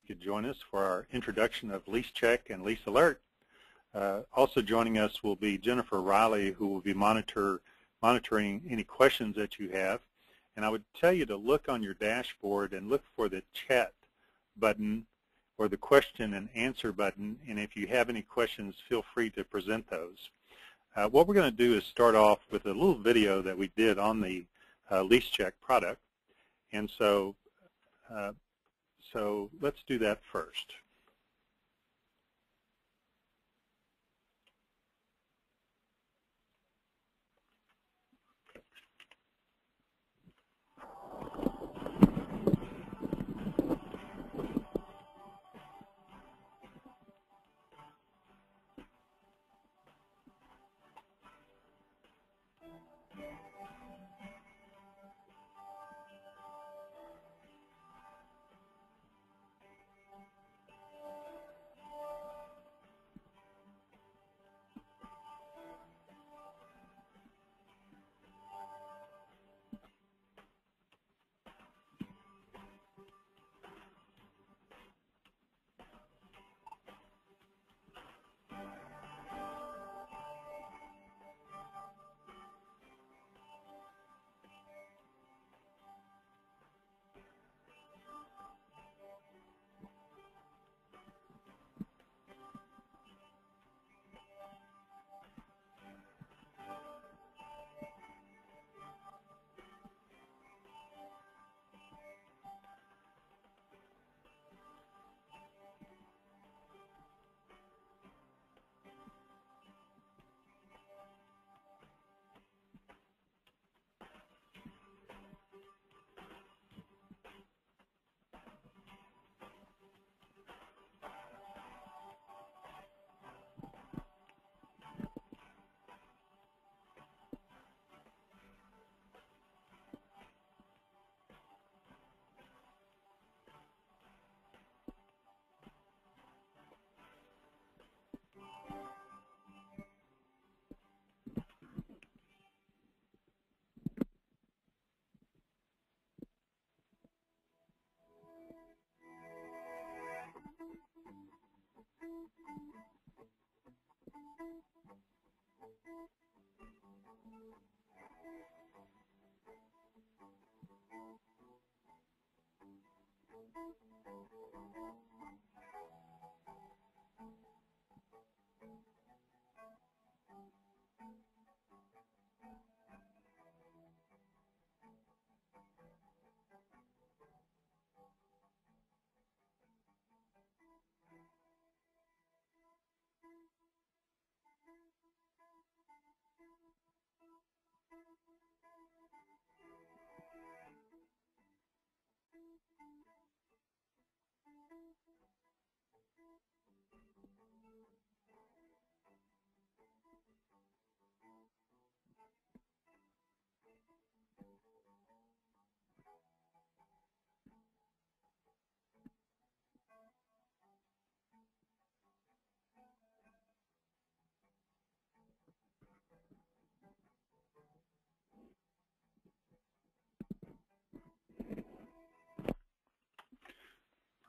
you could join us for our introduction of Lease Check and Lease Alert. Also joining us will be Jennifer Riley, who will be monitoring any questions that you have. And I would tell you to look on your dashboard and look for the chat button or the question and answer button. And if you have any questions, feel free to present those. What we're going to do is start off with a little video that we did on the Lease Check product. And so let's do that first.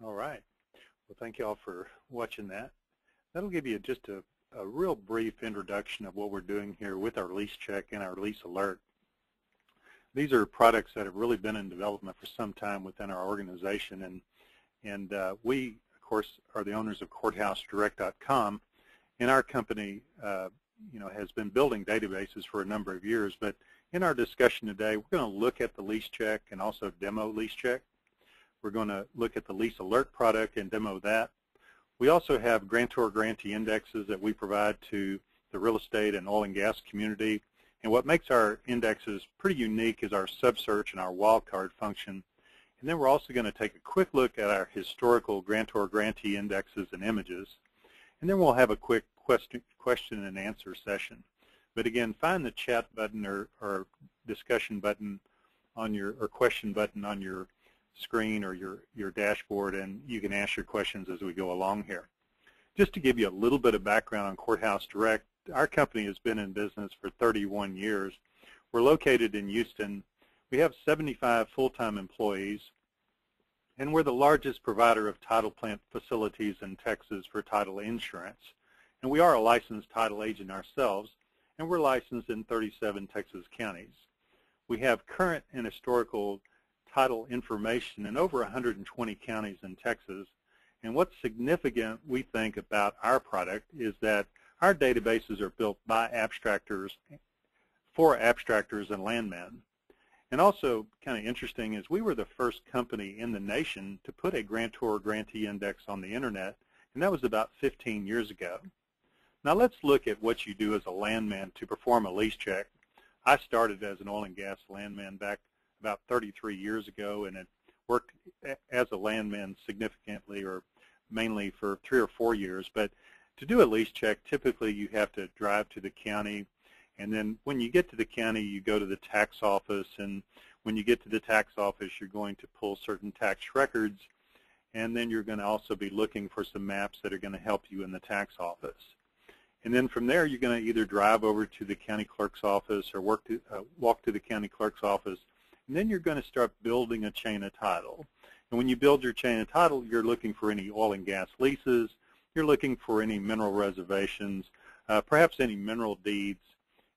All right. Well, thank you all for watching that. That'll give you just a real brief introduction of what we're doing here with our Lease Check and our Lease Alert. These are products that have really been in development for some time within our organization, and we, of course, are the owners of CourthouseDirect.com, and our company, has been building databases for a number of years. But in our discussion today, we're going to look at the Lease Check and also demo Lease Check. We're going to look at the Lease Alert product and demo that. We also have Grantor grantee indexes that we provide to the real estate and oil and gas community. And what makes our indexes pretty unique is our sub-search and our wildcard function. And then we're also going to take a quick look at our historical Grantor grantee indexes and images. And then we'll have a quick question and answer session. But again, find the chat button or discussion button on your, or question button on your screen or your dashboard, and you can ask your questions as we go along here. Just to give you a little bit of background on Courthouse Direct, our company has been in business for 31 years. We're located in Houston. We have 75 full-time employees, and we're the largest provider of title plant facilities in Texas for title insurance. And we are a licensed title agent ourselves, and we're licensed in 37 Texas counties. We have current and historical title information in over 120 counties in Texas. And what's significant, we think, about our product is that our databases are built by abstractors, for abstractors and landmen. And also kind of interesting is we were the first company in the nation to put a grantor grantee index on the internet, and that was about 15 years ago. Now let's look at what you do as a landman to perform a lease check. I started as an oil and gas landman back about 33 years ago, and it worked as a landman significantly or mainly for 3 or 4 years. But to do a lease check, typically you have to drive to the county, and then when you get to the county, you go to the tax office, and when you get to the tax office, you're going to pull certain tax records, and then you're going to also be looking for some maps that are going to help you in the tax office. And then from there, you're going to either drive over to the county clerk's office or walk to the county clerk's office, and then you're going to start building a chain of title. And when you build your chain of title, you're looking for any oil and gas leases, you're looking for any mineral reservations, perhaps any mineral deeds,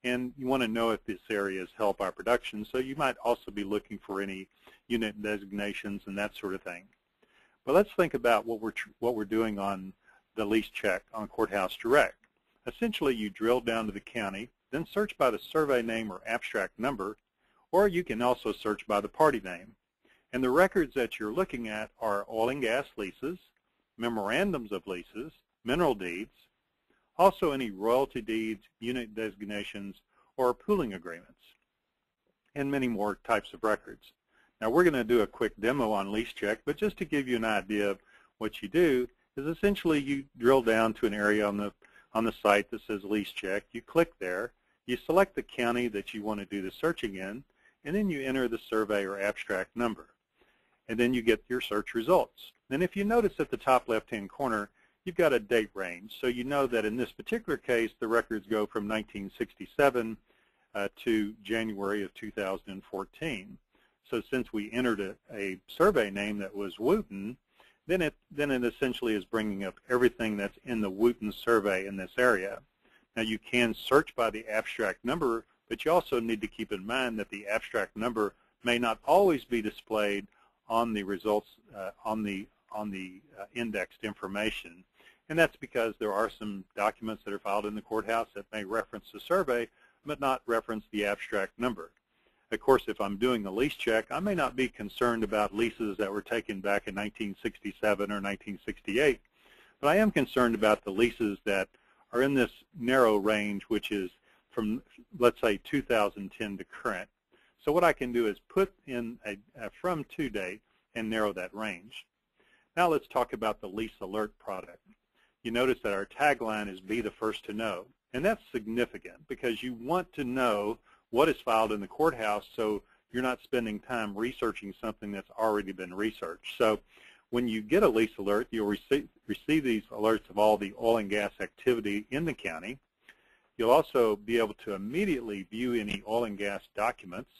and you want to know if this area has helped our production, so you might also be looking for any unit designations and that sort of thing. But let's think about what we're doing on the lease check on Courthouse Direct. Essentially, you drill down to the county, then search by the survey name or abstract number, or you can also search by the party name. And the records that you're looking at are oil and gas leases, memorandums of leases, mineral deeds, also any royalty deeds, unit designations, or pooling agreements, and many more types of records. Now we're going to do a quick demo on Lease Check, but just to give you an idea of what you do is essentially you drill down to an area on the site that says Lease Check. You click there, you select the county that you want to do the searching in, and then you enter the survey or abstract number. And then you get your search results. And if you notice at the top left-hand corner, you've got a date range. So you know that in this particular case, the records go from 1967 to January of 2014. So since we entered a survey name that was Wooten, then it essentially is bringing up everything that's in the Wooten survey in this area. Now you can search by the abstract number, but you also need to keep in mind that the abstract number may not always be displayed on the results on the indexed information. And that's because there are some documents that are filed in the courthouse that may reference the survey, but not reference the abstract number. Of course, if I'm doing a lease check, I may not be concerned about leases that were taken back in 1967 or 1968, but I am concerned about the leases that are in this narrow range, which is from, let's say, 2010 to current. So what I can do is put in a from to date and narrow that range. Now let's talk about the Lease Alert product. You notice that our tagline is "Be the First to Know," and that's significant because you want to know what is filed in the courthouse, so you're not spending time researching something that's already been researched. So when you get a lease alert, you'll receive these alerts of all the oil and gas activity in the county. You'll also be able to immediately view any oil and gas documents.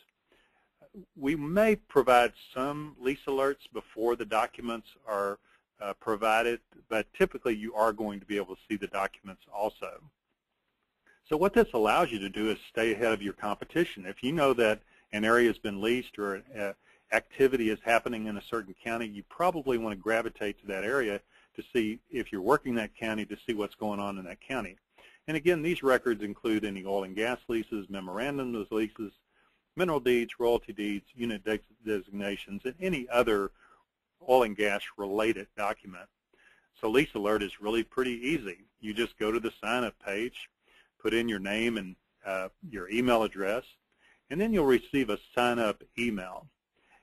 We may provide some lease alerts before the documents are provided, but typically you are going to be able to see the documents also. So what this allows you to do is stay ahead of your competition. If you know that an area has been leased or activity is happening in a certain county, you probably want to gravitate to that area to see, if you're working that county, to see what's going on in that county. And again, these records include any oil and gas leases, memorandums of leases, mineral deeds, royalty deeds, unit designations, and any other oil and gas related document. So Lease Alert is really pretty easy. You just go to the sign-up page, put in your name and your email address, and then you'll receive a sign-up email.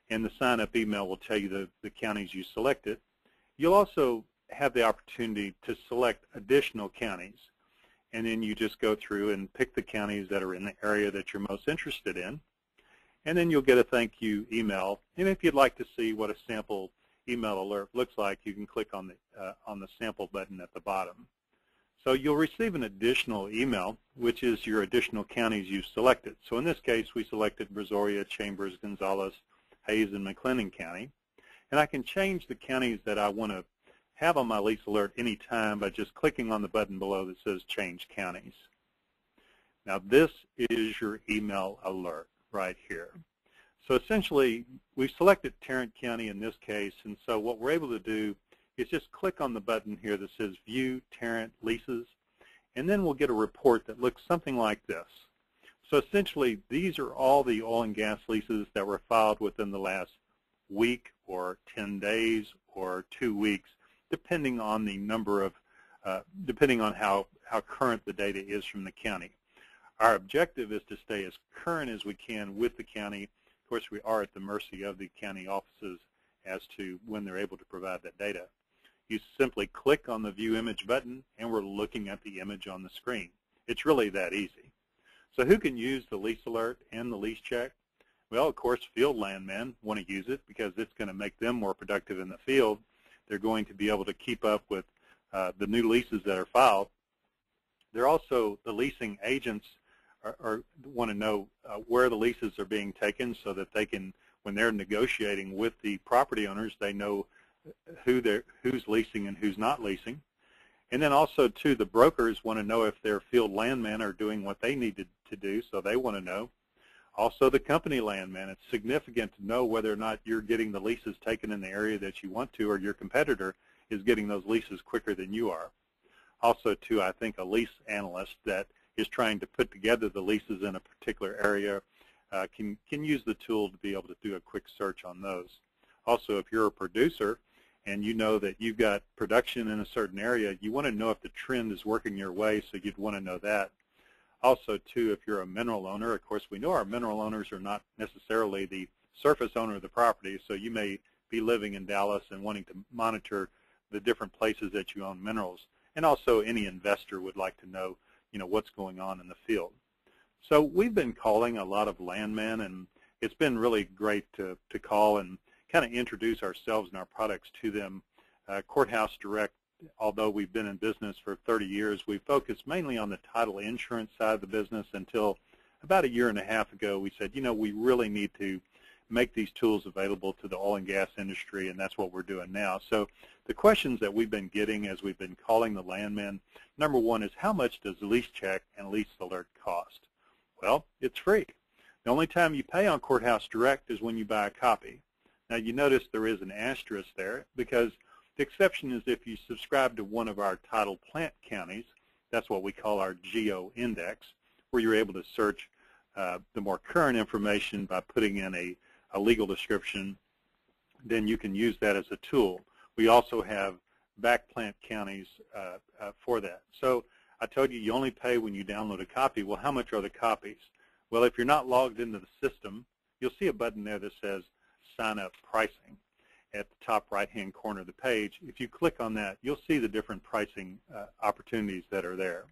And the sign-up email will tell you the counties you selected. You'll also have the opportunity to select additional counties. And then you just go through and pick the counties that are in the area that you're most interested in. And then you'll get a thank you email. And if you'd like to see what a sample email alert looks like, you can click on the sample button at the bottom. So you'll receive an additional email, which is your additional counties you've selected. So in this case, we selected Brazoria, Chambers, Gonzales, Hayes, and McLennan County. And I can change the counties that I want to have on my lease alert anytime by just clicking on the button below that says Change Counties. Now this is your email alert right here. So essentially, we've selected Tarrant County in this case, and so what we're able to do is just click on the button here that says View Tarrant Leases, and then we'll get a report that looks something like this. So essentially, these are all the oil and gas leases that were filed within the last week or 10 days or 2 weeks, depending on the number of, depending on how current the data is from the county. Our objective is to stay as current as we can with the county. Of course, we are at the mercy of the county offices as to when they're able to provide that data. You simply click on the View Image button, and we're looking at the image on the screen. It's really that easy. So who can use the Lease Alert and the Lease Check? Well, of course, field landmen want to use it because it's going to make them more productive in the field. They're going to be able to keep up with the new leases that are filed. They're also, the leasing agents want to know where the leases are being taken so that they can, when they're negotiating with the property owners, they know who's leasing and who's not leasing. And then also, too, the brokers want to know if their field landmen are doing what they need to do, so they want to know. Also, the company landman, it's significant to know whether or not you're getting the leases taken in the area that you want to, or your competitor is getting those leases quicker than you are. Also, too, I think a lease analyst that is trying to put together the leases in a particular area can use the tool to be able to do a quick search on those. Also, if you're a producer and you know that you've got production in a certain area, you want to know if the trend is working your way, so you'd want to know that. Also, too, if you're a mineral owner, of course, we know our mineral owners are not necessarily the surface owner of the property, so you may be living in Dallas and wanting to monitor the different places that you own minerals. And also, any investor would like to know, what's going on in the field. So we've been calling a lot of landmen, and it's been really great to call and kind of introduce ourselves and our products to them. Courthouse Direct, although we've been in business for 30 years, we focused mainly on the title insurance side of the business until about 1.5 years ago. We said, we really need to make these tools available to the oil and gas industry, and that's what we're doing now. So the questions that we've been getting as we've been calling the landmen, number one is, how much does Lease Check and Lease Alert cost? Well, it's free. The only time you pay on Courthouse Direct is when you buy a copy. Now, you notice there is an asterisk there because the exception is if you subscribe to one of our title plant counties. That's what we call our geo index, where you're able to search the more current information by putting in a legal description. Then you can use that as a tool. We also have back plant counties for that. So I told you only pay when you download a copy. Well, how much are the copies? Well, if you're not logged into the system, you'll see a button there that says Sign Up Pricing at the top right-hand corner of the page. If you click on that, you'll see the different pricing opportunities that are there.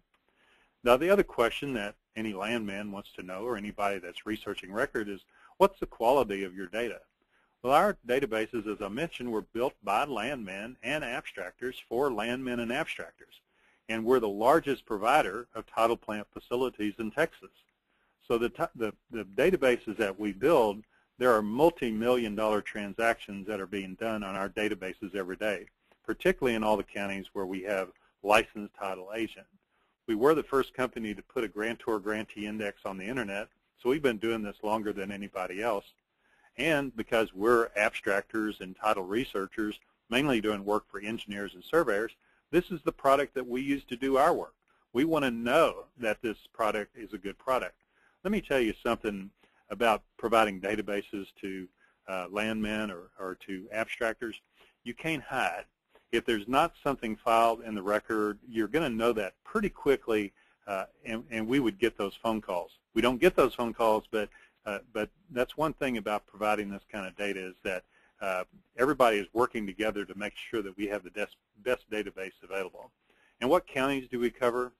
Now, the other question that any landman wants to know, or anybody that's researching record, is what's the quality of your data? Well, our databases, as I mentioned, were built by landmen and abstractors for landmen and abstractors. And we're the largest provider of title plant facilities in Texas. So the databases that we build, there are multi-million-dollar transactions that are being done on our databases every day, particularly in all the counties where we have licensed title agent. We were the first company to put a Grantor grantee index on the internet, so we've been doing this longer than anybody else. And because we're abstractors and title researchers, mainly doing work for engineers and surveyors, this is the product that we use to do our work. We want to know that this product is a good product. Let me tell you something about providing databases to landmen or to abstractors. You can't hide. If there's not something filed in the record, you're going to know that pretty quickly, and we would get those phone calls. We don't get those phone calls, but that's one thing about providing this kind of data is that everybody is working together to make sure that we have the best database available. And what counties do we cover?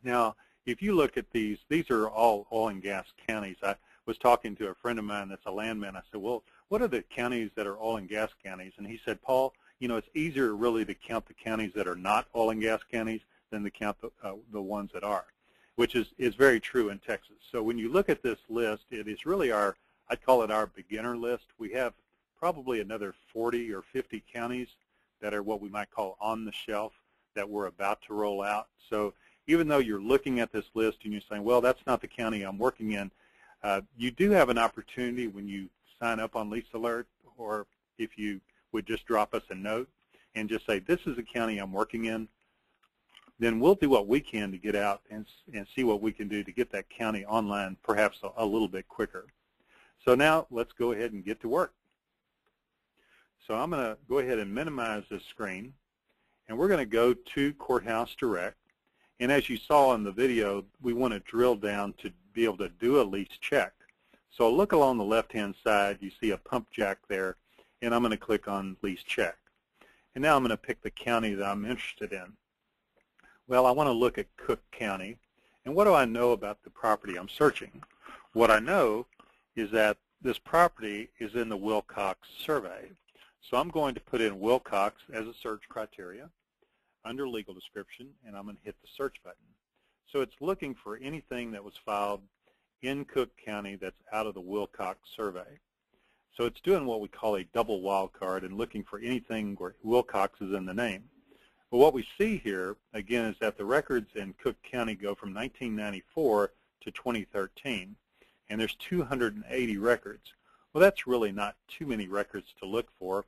Now, if you look at these are all oil and gas counties. I was talking to a friend of mine that's a landman. I said, well, what are the counties that are oil and gas counties? And he said, Paul, it's easier really to count the counties that are not oil and gas counties than to count the ones that are, which is very true in Texas. So when you look at this list, it is really I'd call it our beginner list. We have probably another 40 or 50 counties that are what we might call on the shelf that we're about to roll out. So even though you're looking at this list and you're saying, well, that's not the county I'm working in, you do have an opportunity when you sign up on Lease Alert, or if you would just drop us a note and just say, this is the county I'm working in, then we'll do what we can to get out and see what we can do to get that county online perhaps a little bit quicker. So now let's go ahead and get to work. So I'm going to go ahead and minimize this screen, and we're going to go to Courthouse Direct. And as you saw in the video, we want to drill down to be able to do a lease check. So look along the left-hand side, you see a pump jack there, and I'm going to click on Lease Check. And now I'm going to pick the county that I'm interested in. Well, I want to look at Cook County. And what do I know about the property I'm searching? What I know is that this property is in the Wilcox survey. So I'm going to put in Wilcox as a search criteria under legal description, and I'm going to hit the search button. So it's looking for anything that was filed in Cook County that's out of the Wilcox survey. So it's doing what we call a double wildcard and looking for anything where Wilcox is in the name. But what we see here, again, is that the records in Cook County go from 1994 to 2013, and there's 280 records. Well, that's really not too many records to look for,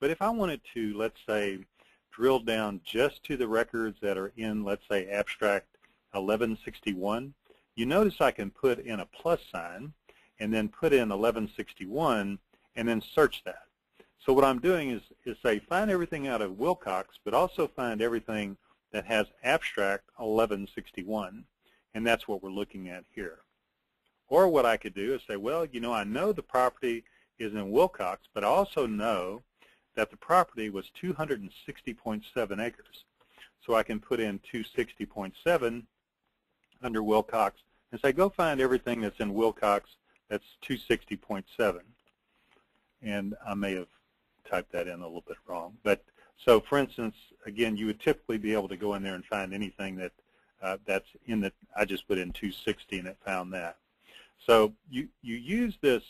but if I wanted to, let's say, drill down just to the records that are in, let's say, abstract 1161, you notice I can put in a plus sign and then put in 1161 and then search that. So what I'm doing is say find everything out of Wilcox, but also find everything that has abstract 1161, and that's what we're looking at here. Or what I could do is say, well, you know, I know the property is in Wilcox, but I also know that the property was 260.7 acres. So I can put in 260.7 under Wilcox and say, go find everything that's in Wilcox that's 260.7. And I may have typed that in a little bit wrong. But so, for instance, again, you would typically be able to go in there and find anything that that's in the, I just put in 260 and it found that. So you use this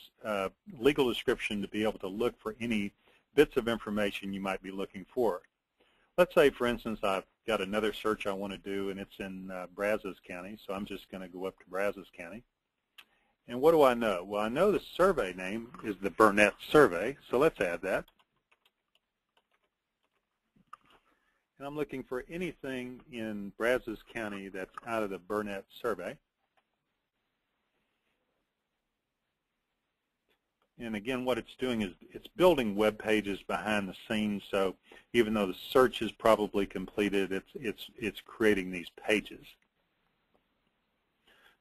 legal description to be able to look for any bits of information you might be looking for. Let's say, for instance, I've got another search I want to do, and it's in Brazos County, so I'm just going to go up to Brazos County. And what do I know? Well, I know the survey name is the Burnett Survey, so let's add that. And I'm looking for anything in Brazos County that's out of the Burnett Survey. And again, what it's doing is it's building web pages behind the scenes. So even though the search is probably completed, it's creating these pages.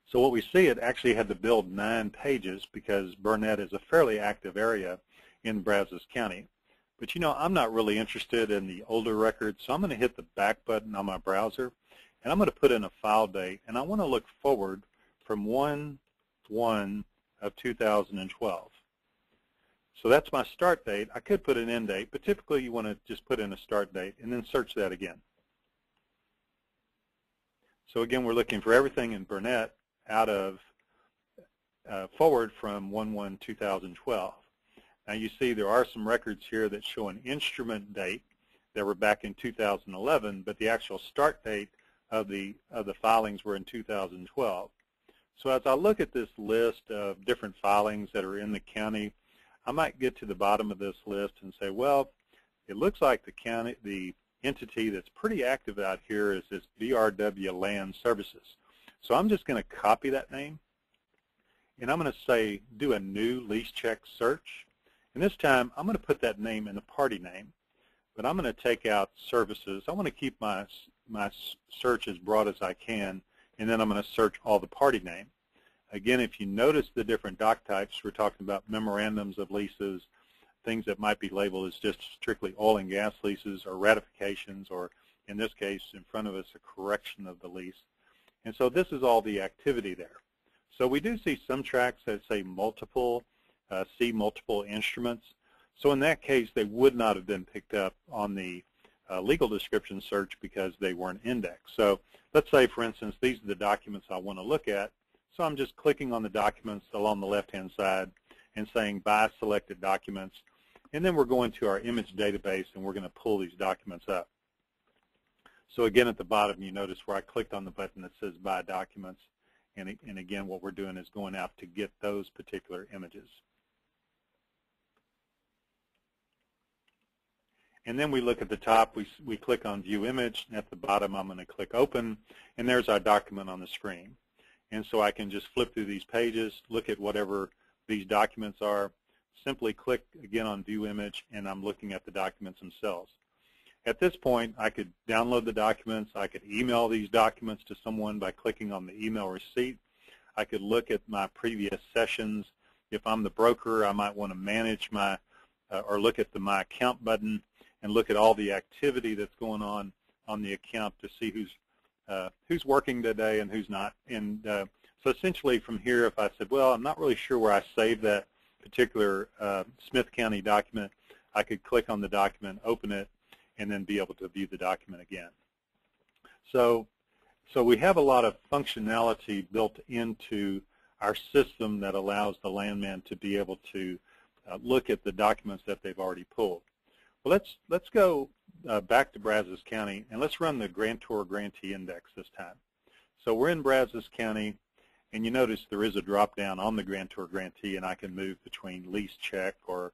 So what we see, it actually had to build 9 pages because Burnett is a fairly active area in Brazos County. But you know, I'm not really interested in the older records, so I'm going to hit the back button on my browser, and I'm going to put in a file date, and I want to look forward from 1/1 of 2012. So that's my start date. I could put an end date, but typically you want to just put in a start date and then search that again. So again, we're looking for everything in Burnett out of forward from 1/1/2012. Now you see there are some records here that show an instrument date that were back in 2011, but the actual start date of the filings were in 2012. So as I look at this list of different filings that are in the county, I might get to the bottom of this list and say, well, it looks like the entity that's pretty active out here is this BRW Land Services. So I'm just going to copy that name, and I'm going to say do a new lease check search. And this time I'm going to put that name in the party name, but I'm going to take out services. I want to keep my search as broad as I can, and then I'm going to search all the party name. Again, if you notice the different doc types, we're talking about memorandums of leases, things that might be labeled as just strictly oil and gas leases or ratifications, or in this case, in front of us, a correction of the lease. And so this is all the activity there. So we do see some tracks that say multiple, see multiple instruments. So in that case, they would not have been picked up on the legal description search because they weren't indexed. So let's say, for instance, these are the documents I want to look at. So I'm just clicking on the documents along the left-hand side and saying Buy Selected Documents. And then we're going to our image database, and we're going to pull these documents up. So again, at the bottom, you notice where I clicked on the button that says Buy Documents. And again, what we're doing is going out to get those particular images. And then we look at the top, we click on View Image, and at the bottom I'm going to click Open, and there's our document on the screen. And so I can just flip through these pages, look at whatever these documents are, simply click again on View Image, and I'm looking at the documents themselves. At this point, I could download the documents, I could email these documents to someone by clicking on the email receipt. I could look at my previous sessions. If I'm the broker, I might want to manage my, or look at the My Account button and look at all the activity that's going on the account to see who's working today and who's not. And so essentially from here, if I said, well, I'm not really sure where I saved that particular Smith County document, I could click on the document, open it, and then be able to view the document again. So we have a lot of functionality built into our system that allows the landman to be able to look at the documents that they've already pulled. Well, let's go back to Brazos County, and let's run the Grantor Grantee Index this time. So we're in Brazos County, and you notice there is a drop-down on the Grantor Grantee, and I can move between Lease Check or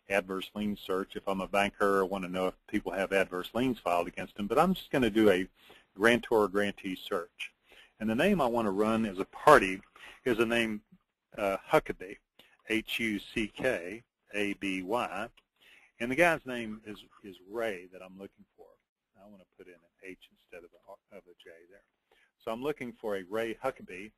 Adverse Lien Search if I'm a banker or want to know if people have adverse liens filed against them. But I'm just going to do a Grantor Grantee search. And the name I want to run as a party is the name Huckabee, H-U-C-K-A-B-Y. And the guy's name is Ray that I'm looking for. I want to put in an H instead of a J there. So I'm looking for a Ray Huckabee.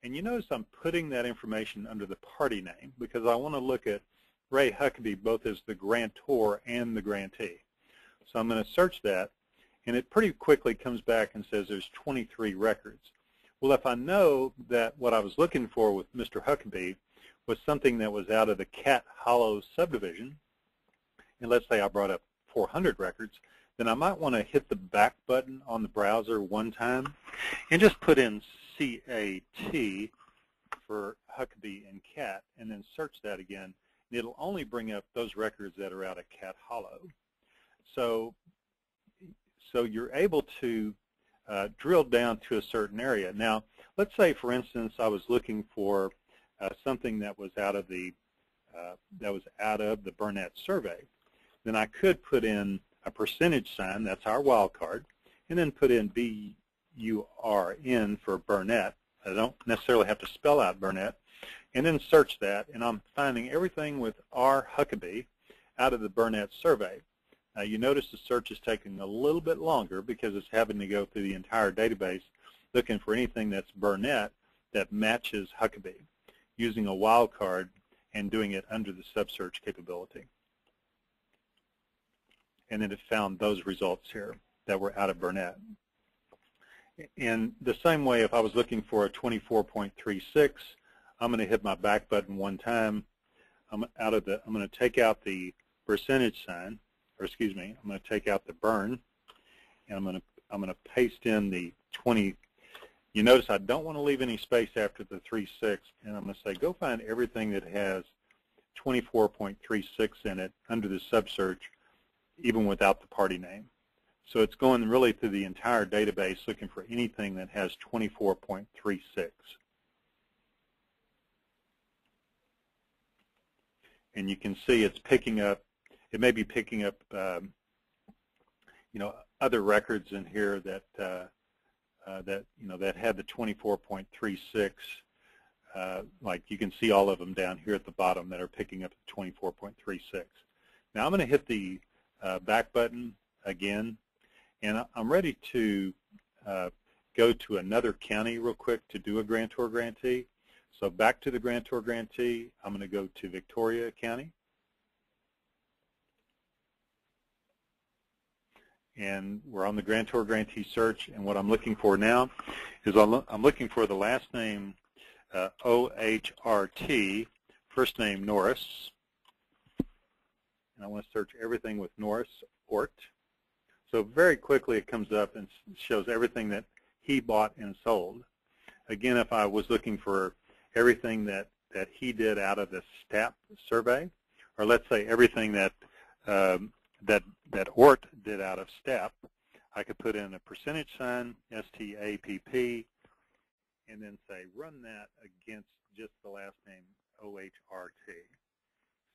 And you notice I'm putting that information under the party name because I want to look at Ray Huckabee both as the grantor and the grantee. So I'm going to search that, and it pretty quickly comes back and says there's 23 records. Well, if I know that what I was looking for with Mr. Huckabee was something that was out of the Cat Hollow subdivision, and let's say I brought up 400 records, then I might want to hit the back button on the browser one time and just put in CAT for Huckabee and Cat, and then search that again. And it'll only bring up those records that are out of Cat Hollow. So you're able to drill down to a certain area. Now, let's say, for instance, I was looking for something that was out of the Burnett survey. Then I could put in a percentage sign, that's our wild card, and then put in BURN for Burnett. I don't necessarily have to spell out Burnett, and then search that, and I'm finding everything with R. Huckabee out of the Burnett survey. Now you notice the search is taking a little bit longer because it's having to go through the entire database looking for anything that's Burnett that matches Huckabee, using a wildcard and doing it under the sub-search capability. And then it found those results here that were out of Burnett. In the same way, if I was looking for a 24.36, I'm going to hit my back button one time. I'm going to take out the percentage sign, or excuse me, I'm going to take out the burn, and I'm going to paste in the 20. You notice I don't want to leave any space after the 36, and I'm going to say go find everything that has 24.36 in it under the sub-search, even without the party name. So it's going really through the entire database looking for anything that has 24.36. And you can see it's picking up, it may be picking up, other records in here that that had the 24.36. Like you can see all of them down here at the bottom that are picking up the 24.36. Now I'm going to hit the back button again, and I'm ready to go to another county real quick to do a grantor grantee. So back to the grantor grantee, I'm going to go to Victoria County. And we're on the grantor grantee search, and what I'm looking for now is I'm looking for the last name O-H-R-T, first name Norris, and I want to search everything with Norris Ort. So very quickly it comes up and shows everything that he bought and sold. Again, if I was looking for everything that he did out of the STAP survey, or let's say everything that that ORT did out of STEP, I could put in a percentage sign, STAPP, and then say run that against just the last name OHRT.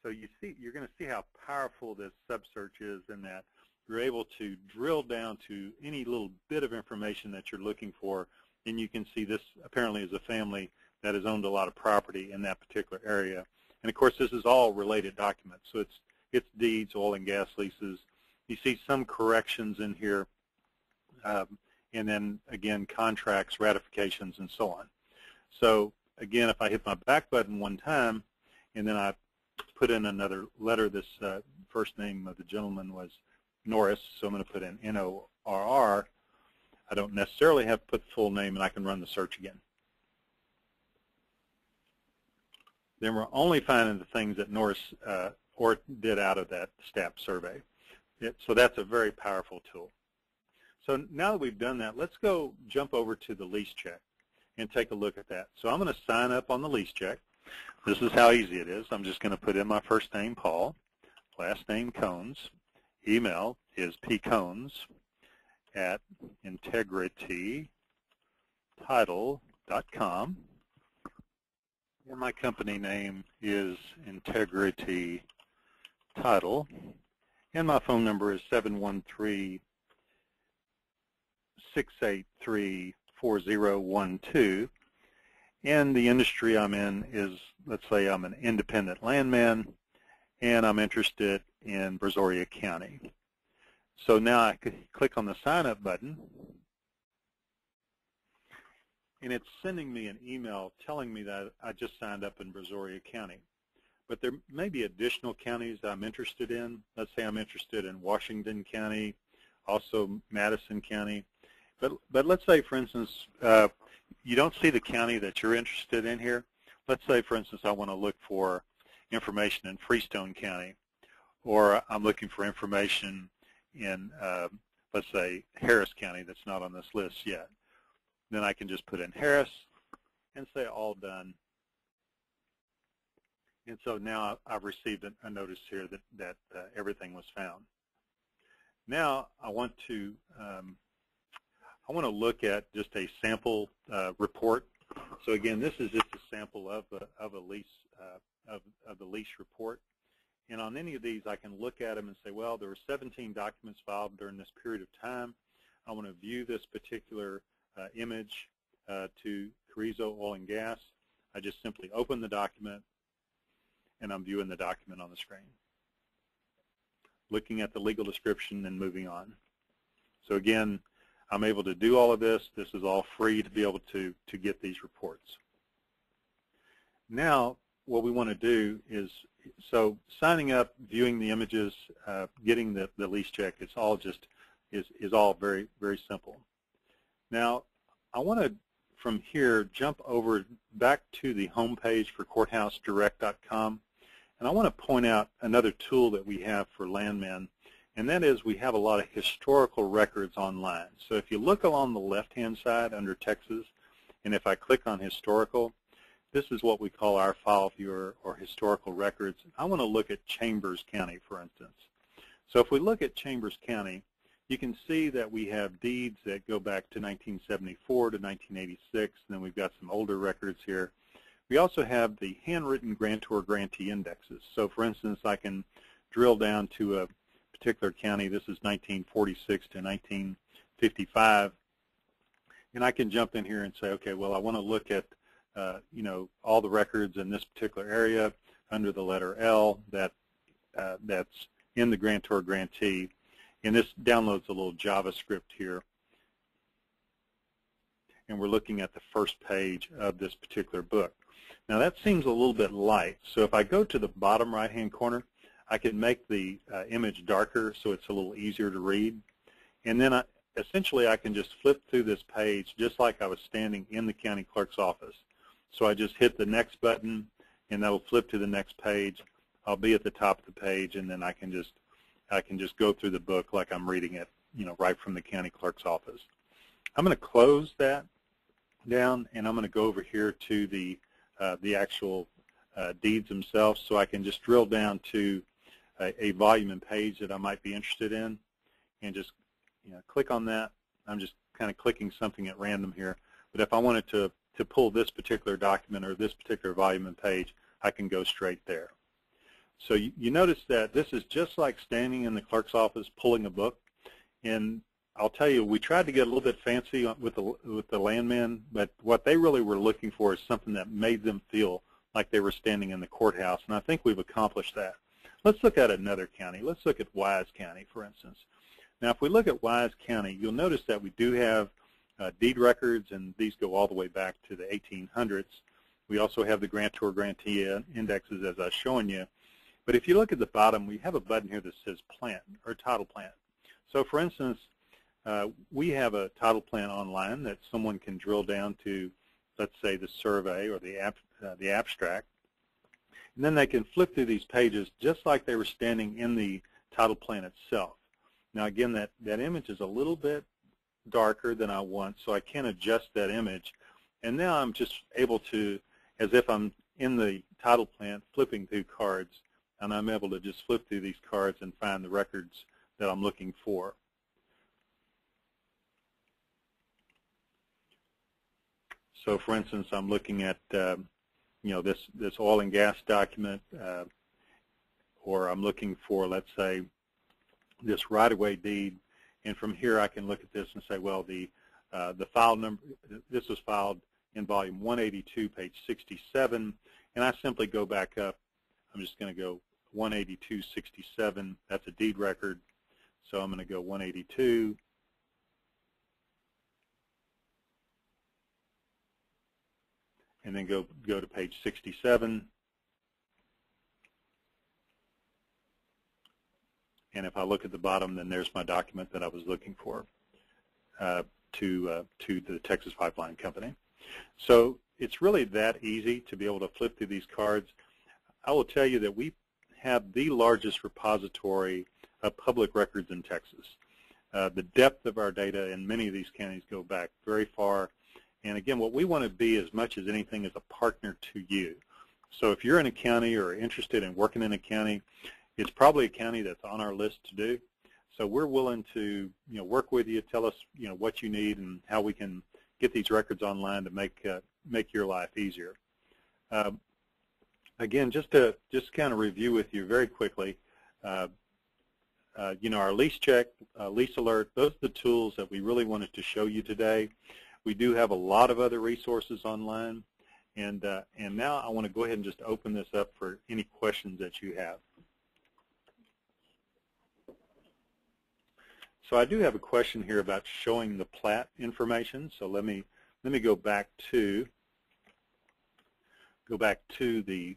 So you're going to see how powerful this sub-search is in that you're able to drill down to any little bit of information that you're looking for, and you can see this apparently is a family that has owned a lot of property in that particular area. And of course, this is all related documents, so it's deeds, oil and gas leases. You see some corrections in here, and then again contracts, ratifications, and so on. So again, if I hit my back button one time, and then I put in another letter, this first name of the gentleman was Norris, so I'm going to put in N-O-R-R. I don't necessarily have to put the full name, and I can run the search again. Then we're only finding the things that Norris or did out of that STAP survey. So that's a very powerful tool. So now that we've done that, let's go jump over to the Lease Check and take a look at that. So I'm going to sign up on the Lease Check. This is how easy it is. I'm just going to put in my first name, Paul, last name, Cones. Email is pcones@integritytitle.com. And my company name is Integrity Title. And my phone number is 713-683-4012. And the industry I'm in is, let's say I'm an independent landman, and I'm interested in Brazoria County. So now I could click on the sign up button, and it's sending me an email telling me that I just signed up in Brazoria County. But there may be additional counties that I'm interested in. Let's say I'm interested in Washington County, also Madison County. But let's say, for instance, you don't see the county that you're interested in here. Let's say, for instance, I want to look for information in Freestone County, or I'm looking for information in, let's say, Harris County that's not on this list yet. Then I can just put in Harris and say all done. And so now I've received a notice here that everything was found. Now I want to look at just a sample report. So again, this is just a sample of a lease of the lease report. And on any of these, I can look at them and say, well, there were 17 documents filed during this period of time. I want to view this particular image to Carrizo Oil and Gas. I just simply open the document, and I'm viewing the document on the screen, looking at the legal description and moving on. So again, I'm able to do all of this. This is all free to be able to get these reports. Now, what we want to do is, so signing up, viewing the images, getting the lease check, it's all just is all very, very simple. Now, I want to, from here, jump over back to the home page for courthousedirect.com, and I want to point out another tool that we have for Landmen, and that is we have a lot of historical records online. So if you look along the left-hand side under Texas, and if I click on historical, this is what we call our file viewer or historical records. I want to look at Chambers County, for instance. So if we look at Chambers County, you can see that we have deeds that go back to 1974 to 1986, and then we've got some older records here. We also have the handwritten grantor grantee indexes. So for instance, I can drill down to a particular county. This is 1946 to 1955, and I can jump in here and say, okay, well, I want to look at all the records in this particular area under the letter L that's in the grantor grantee. And this downloads a little JavaScript here. And we're looking at the first page of this particular book. Now that seems a little bit light. So if I go to the bottom right-hand corner, I can make the image darker so it's a little easier to read. And then essentially I can just flip through this page just like I was standing in the county clerk's office. So I just hit the next button, and that will flip to the next page. I'll be at the top of the page, and then I can just go through the book like I'm reading it, right from the county clerk's office. I'm going to close that down, and I'm going to go over here to the actual deeds themselves, so I can just drill down to a volume and page that I might be interested in, and just click on that. I'm just kind of clicking something at random here, but if I wanted to pull this particular document or this particular volume and page, I can go straight there. So you notice that this is just like standing in the clerk's office pulling a book, and I'll tell you, we tried to get a little bit fancy with the landmen, but what they really were looking for is something that made them feel like they were standing in the courthouse, and I think we've accomplished that. Let's look at another county. Let's look at Wise County, for instance. Now, if we look at Wise County, you'll notice that we do have deed records, and these go all the way back to the 1800s. We also have the grantor grantee indexes, as I was showing you. But if you look at the bottom, we have a button here that says plant, or title plant. So, for instance, we have a title plant online that someone can drill down to, let's say, the survey or the abstract. And then they can flip through these pages just like they were standing in the title plant itself. Now, again, that image is a little bit darker than I want, so I can adjust that image. And now I'm just able to, as if I'm in the title plant, flipping through cards, and I'm able to just flip through these cards and find the records that I'm looking for. So, for instance, I'm looking at this oil and gas document, or I'm looking for, let's say, this right-of-way deed, and from here I can look at this and say, well, the file number, this was filed in volume 182, page 67, and I simply go back up. I'm just going to go 182.67. That's a deed record, so I'm going to go 182. And then go to page 67. And if I look at the bottom, then there's my document that I was looking for to the Texas Pipeline Company. So it's really that easy to be able to flip through these cards. I will tell you that we have the largest repository of public records in Texas. The depth of our data in many of these counties go back very far. And again, what we want to be as much as anything is a partner to you. So if you're in a county or interested in working in a county, it's probably a county that's on our list to do. So we're willing to work with you, tell us what you need and how we can get these records online to make your life easier. Again, just kind of review with you very quickly. Our Lease Check, Lease Alert, those are the tools that we really wanted to show you today. We do have a lot of other resources online, and now I want to go ahead and just open this up for any questions that you have. So I do have a question here about showing the plat information. So let me go back to the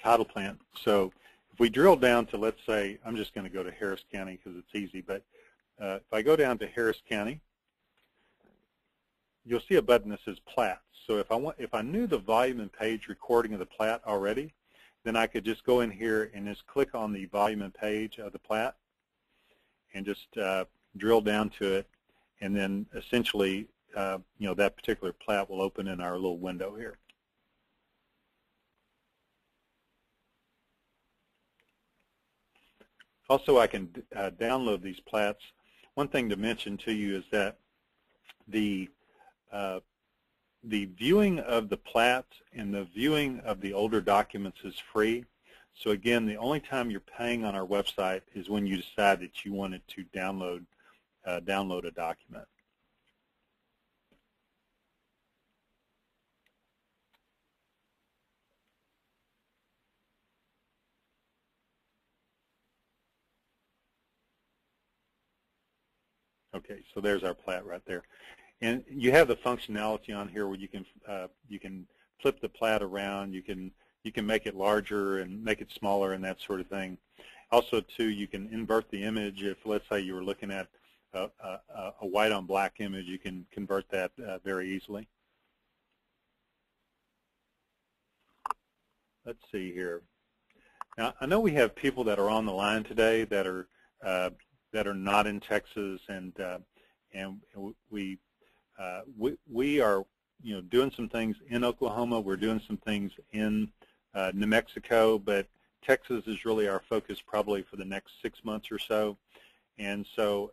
title plant. So if we drill down to, let's say, I'm just going to go to Harris County because it's easy, but if I go down to Harris County, you'll see a button that says plat. So if I knew the volume and page recording of the plat already, then I could just go in here and just click on the volume and page of the plat and just drill down to it, and then essentially that particular plat will open in our little window here. Also, I can download these plats. One thing to mention to you is that the viewing of the plats and the viewing of the older documents is free. So again, the only time you're paying on our website is when you decide that you wanted to download a document. Okay, so there's our plat right there. And you have the functionality on here where you can flip the plat around, you can make it larger and make it smaller and that sort of thing. Also, too, you can invert the image. If, let's say, you were looking at a white on black image, you can convert that very easily. Let's see here. Now, I know we have people that are on the line today that are not in Texas, and we are doing some things in Oklahoma. We're doing some things in New Mexico, but Texas is really our focus probably for the next 6 months or so. And so,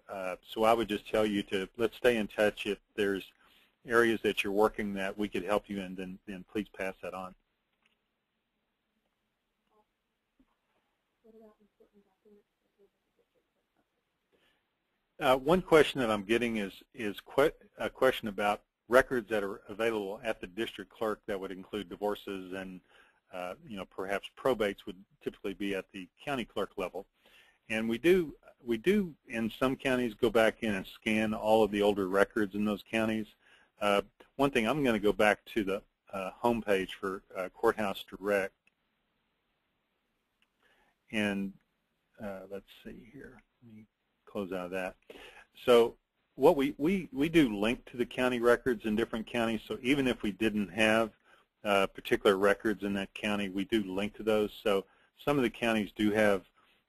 so I would just tell you to let's stay in touch. If there's areas that you're working that we could help you in, then please pass that on. One question that I'm getting is a question about records that are available at the district clerk that would include divorces and you know, perhaps probates would typically be at the county clerk level. And we do in some counties go back in and scan all of the older records in those counties. One thing, I'm going to go back to the home page for Courthouse Direct. And let's see here. Let me close out of that. So what we do link to the county records in different counties. So even if we didn't have particular records in that county, we do link to those. So some of the counties do have,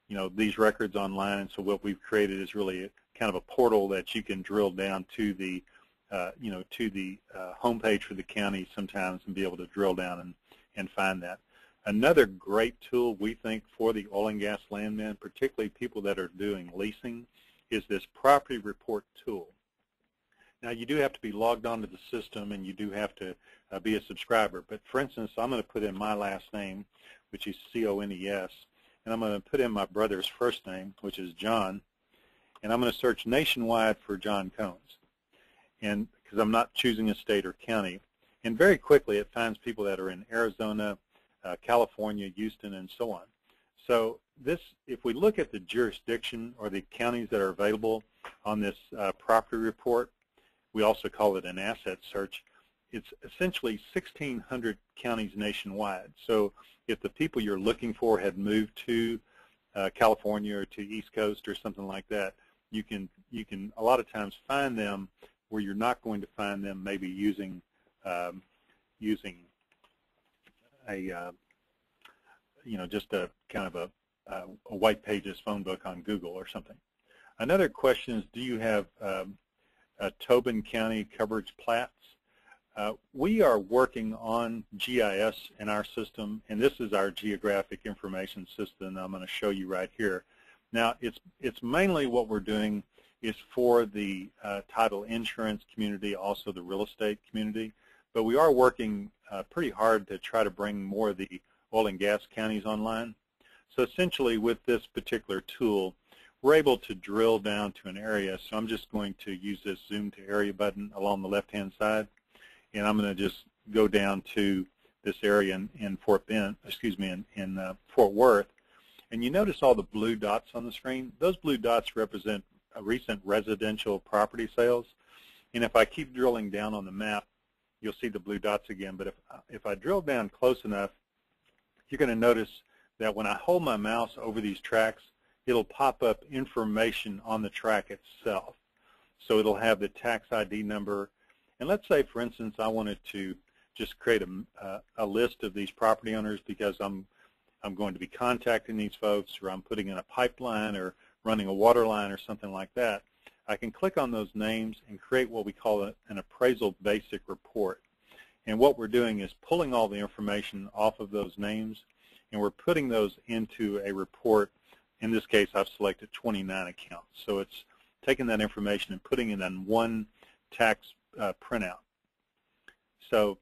you know, these records online, and so what we've created is really a kind of a portal that you can drill down to the, you know, to the homepage for the county sometimes and be able to drill down and find that. Another great tool we think for the oil and gas landmen, particularly people that are doing leasing, is this property report tool. Now you do have to be logged onto the system and you do have to be a subscriber, but for instance, I'm going to put in my last name, which is C-O-N-E-S, and I'm going to put in my brother's first name, which is John, and I'm going to search nationwide for John Combs, and because I'm not choosing a state or county, and very quickly it finds people that are in Arizona, California, Houston, and so on. So this, if we look at the jurisdiction or the counties that are available on this property report, we also call it an asset search. It's essentially 1,600 counties nationwide. So if the people you're looking for had moved to California or to East Coast or something like that, you can a lot of times find them where you're not going to find them maybe using using a you know, just a kind of a white pages phone book on Google or something. Another question is, do you have Tobin County coverage plats? We are working on GIS in our system, and this is our geographic information system I'm going to show you right here. Now, it's mainly what we're doing is for the title insurance community, also the real estate community, but we are working pretty hard to try to bring more of the oil and gas counties online. So essentially with this particular tool, we're able to drill down to an area. So I'm just going to use this zoom to area button along the left-hand side, and I'm going to just go down to this area in Fort Bend, excuse me, in Fort Worth. And you notice all the blue dots on the screen. Those blue dots represent recent residential property sales. And if I keep drilling down on the map, you'll see the blue dots again. But if I drill down close enough, you're going to notice that when I hold my mouse over these tracks, it'll pop up information on the track itself. So it'll have the tax ID number. And let's say, for instance, I wanted to just create a list of these property owners because I'm going to be contacting these folks, or I'm putting in a pipeline or running a water line or something like that. I can click on those names and create what we call an appraisal basic report. And what we're doing is pulling all the information off of those names, and we're putting those into a report. In this case, I've selected 29 accounts. So it's taking that information and putting it in one tax printout. So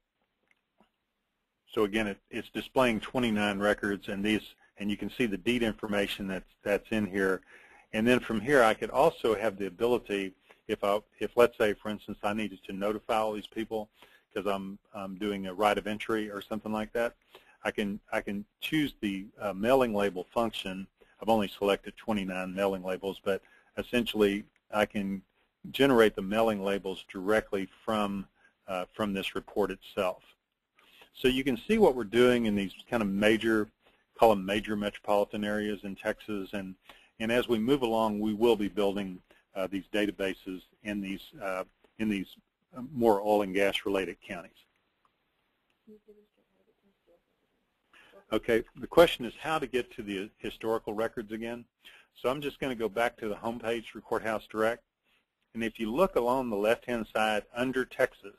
again, it's displaying 29 records, and you can see the deed information that's in here. And then from here, I could also have the ability, if let's say, for instance, I needed to notify all these people because I'm doing a right of entry or something like that, I can choose the mailing label function. I've only selected 29 mailing labels, but essentially I can generate the mailing labels directly from this report itself. So you can see what we're doing in these kind of major, call them major metropolitan areas in Texas, and as we move along, we will be building these databases in these more oil and gas related counties. Okay, the question is how to get to the historical records again. So I'm just going to go back to the home page for Courthouse Direct, and if you look along the left-hand side under Texas,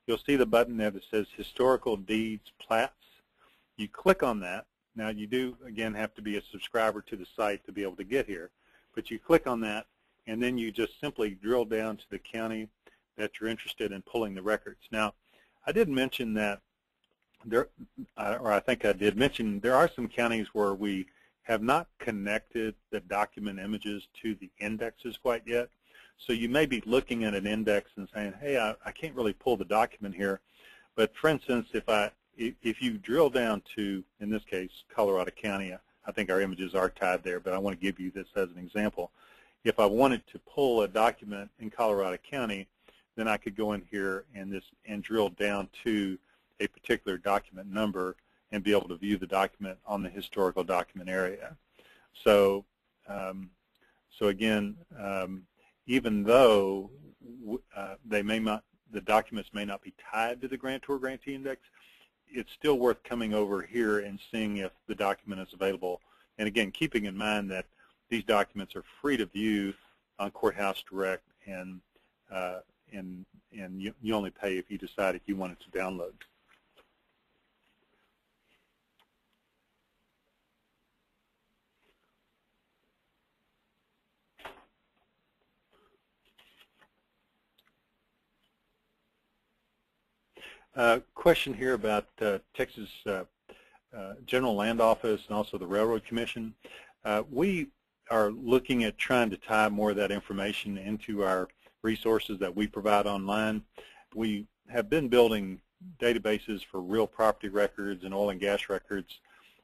you'll see the button there that says Historical Deeds Plats. You click on that. Now you do, again, have to be a subscriber to the site to be able to get here. But you click on that, and then you just simply drill down to the county that you're interested in pulling the records. Now, I did mention that there, or I think I did mention, there are some counties where we have not connected the document images to the indexes quite yet. So you may be looking at an index and saying, hey, I can't really pull the document here. But for instance, if you drill down to, in this case, Colorado County, I think our images are tied there, but I want to give you this as an example. If I wanted to pull a document in Colorado County, then I could go in here and drill down to a particular document number and be able to view the document on the historical document area. So, again, even though the documents may not be tied to the grantor grantee index, it's still worth coming over here and seeing if the document is available. And again, keeping in mind that these documents are free to view on Courthouse Direct, and you only pay if you decide if you want it to download. Question here about Texas General Land Office and also the Railroad Commission. We are looking at trying to tie more of that information into our resources that we provide online. We have been building databases for real property records and oil and gas records,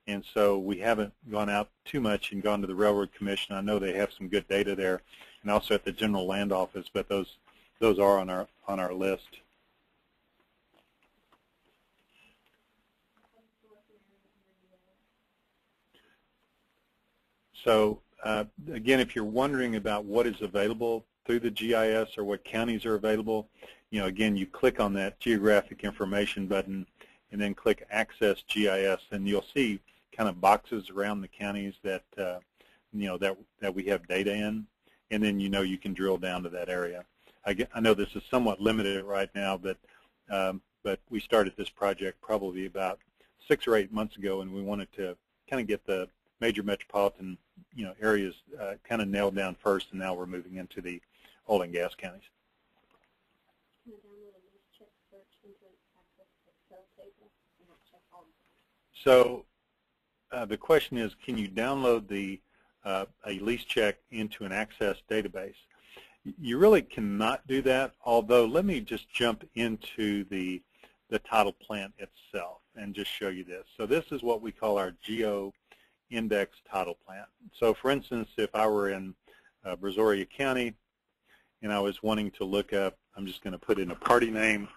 and so we haven't gone out too much and gone to the Railroad Commission. I know they have some good data there, and also at the General Land Office, but those are on our list. So again, if you're wondering about what is available through the GIS or what counties are available, again, you click on that geographic information button and then click Access GIS, and you'll see kind of boxes around the counties that that we have data in, and then you can drill down to that area. I know this is somewhat limited right now, but we started this project probably about 6 or 8 months ago, and we wanted to kind of get the major metropolitan areas kind of nailed down first, and now we're moving into the oil and gas counties. Can I download a Lease Check search into an access Excel table and not check all? So the question is, can you download a Lease Check into an Access database? You really cannot do that, although let me just jump into the title plant itself and just show you this. So this is what we call our geo-index title plant. So for instance, if I were in Brazoria County and I was wanting to look up, I'm just going to put in a party name.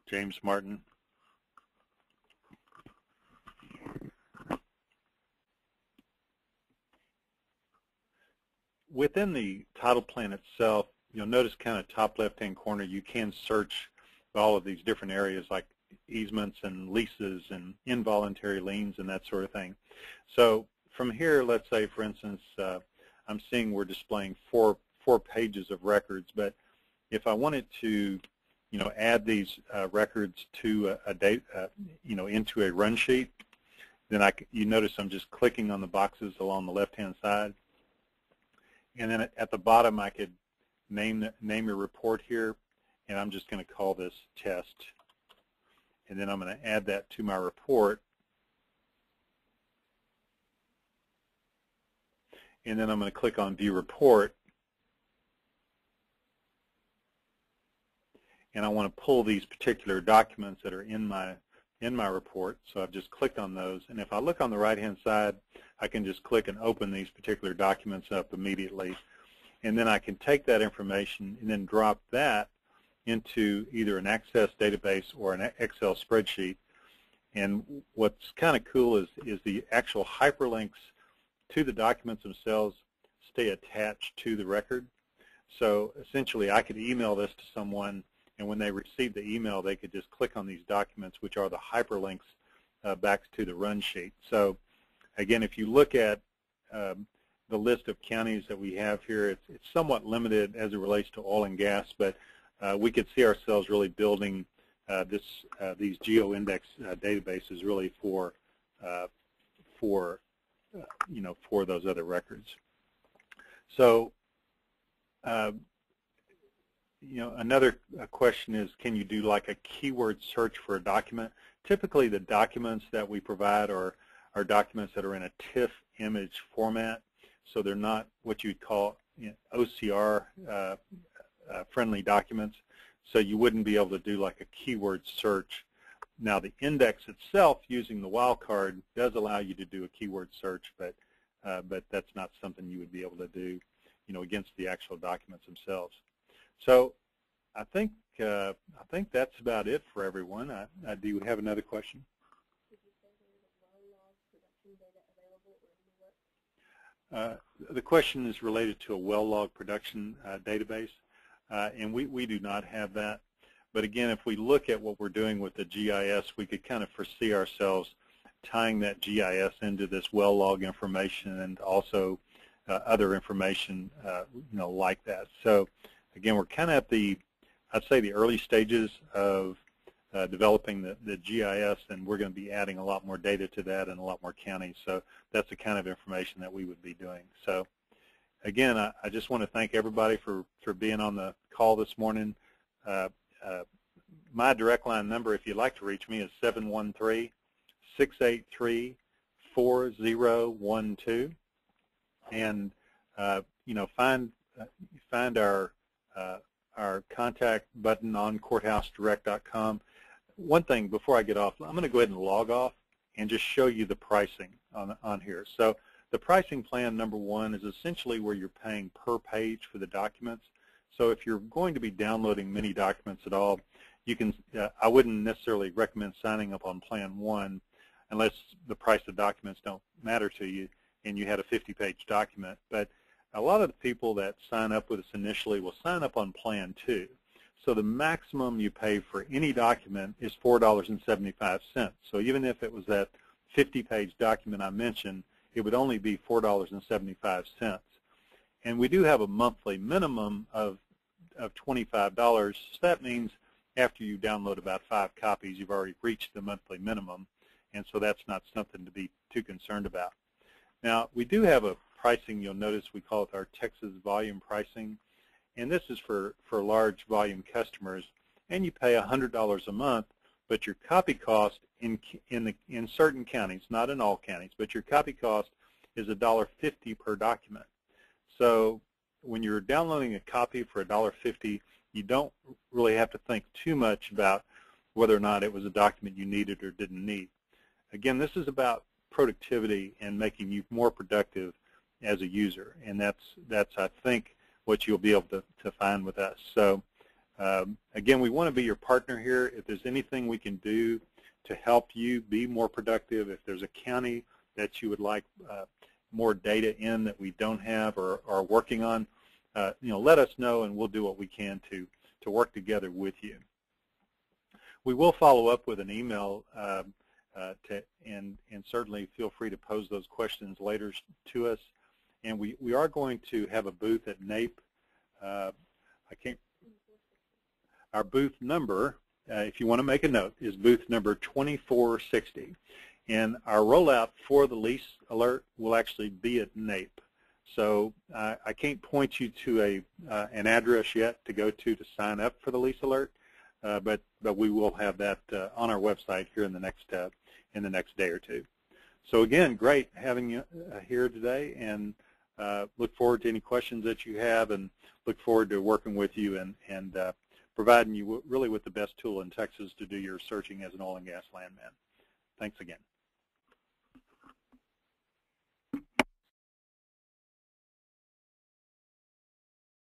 James Martin. Within the title plan itself, you'll notice kind of top left-hand corner, you can search all of these different areas like easements and leases and involuntary liens and that sort of thing. So from here, let's say, for instance, I'm seeing we're displaying four pages of records, but if I wanted to, add these records to into a run sheet, then you notice I'm just clicking on the boxes along the left-hand side. And then at the bottom, I could name your report here, and I'm just going to call this test. And then I'm going to add that to my report. And then I'm going to click on View Report. And I want to pull these particular documents that are in my report. So I've just clicked on those. And if I look on the right-hand side, I can just click and open these particular documents up immediately. And then I can take that information and then drop that into either an Access database or an Excel spreadsheet. And what's kind of cool is the actual hyperlinks to the documents themselves stay attached to the record. So essentially, I could email this to someone, and when they receive the email, they could just click on these documents, which are the hyperlinks back to the run sheet. So again, if you look at the list of counties that we have here, it's somewhat limited as it relates to oil and gas, but we could see ourselves really building these geo-index databases really for those other records. So, another question is, can you do like a keyword search for a document? Typically, the documents that we provide are documents that are in a TIFF image format, so they're not what you'd call OCR friendly documents. So you wouldn't be able to do like a keyword search. Now, the index itself, using the wildcard, does allow you to do a keyword search, but that's not something you would be able to do, against the actual documents themselves. So, I think that's about it for everyone. Do you have another question? The question is related to a well log production database, and we do not have that. But again, if we look at what we're doing with the GIS, we could kind of foresee ourselves tying that GIS into this well log information and also other information, like that. So again, we're kind of at I'd say the early stages of developing the GIS, and we're going to be adding a lot more data to that and a lot more counties. So that's the kind of information that we would be doing. So again, I just want to thank everybody for being on the call this morning. My direct line number, if you'd like to reach me, is 713-683-4012. And find our contact button on courthousedirect.com. One thing before I get off, I'm going to go ahead and log off and just show you the pricing on here. So the pricing plan number one is essentially where you're paying per page for the documents. So if you're going to be downloading many documents at all, you can. I wouldn't necessarily recommend signing up on plan one unless the price of documents don't matter to you and you had a 50-page document. But a lot of the people that sign up with us initially will sign up on plan two. So the maximum you pay for any document is $4.75. So even if it was that 50-page document I mentioned, it would only be $4.75. And we do have a monthly minimum of $25. So that means after you download about 5 copies, you've already reached the monthly minimum. And so that's not something to be too concerned about. Now, we do have a pricing, you'll notice we call it our Texas volume pricing. And this is for large volume customers. And you pay $100 a month, but your copy cost in certain counties, not in all counties, but your copy cost is $1.50 per document. So when you're downloading a copy for $1.50, you don't really have to think too much about whether or not it was a document you needed or didn't need. Again, this is about productivity and making you more productive as a user, and that's I think what you'll be able to find with us. So again, we want to be your partner here. If there's anything we can do to help you be more productive, if there's a county that you would like more data in that we don't have or are working on, let us know, and we'll do what we can to work together with you. We will follow up with an email, and certainly feel free to pose those questions later to us. And we are going to have a booth at NAPE. Our booth number, if you want to make a note, is booth number 2460. And our rollout for the Lease Alert will actually be at NAPE. So I can't point you to an address yet to go to sign up for the Lease Alert, but we will have that on our website here in the next day or two. So again, great having you here today, and look forward to any questions that you have, and look forward to working with you and providing you really with the best tool in Texas to do your searching as an oil and gas landman. Thanks again.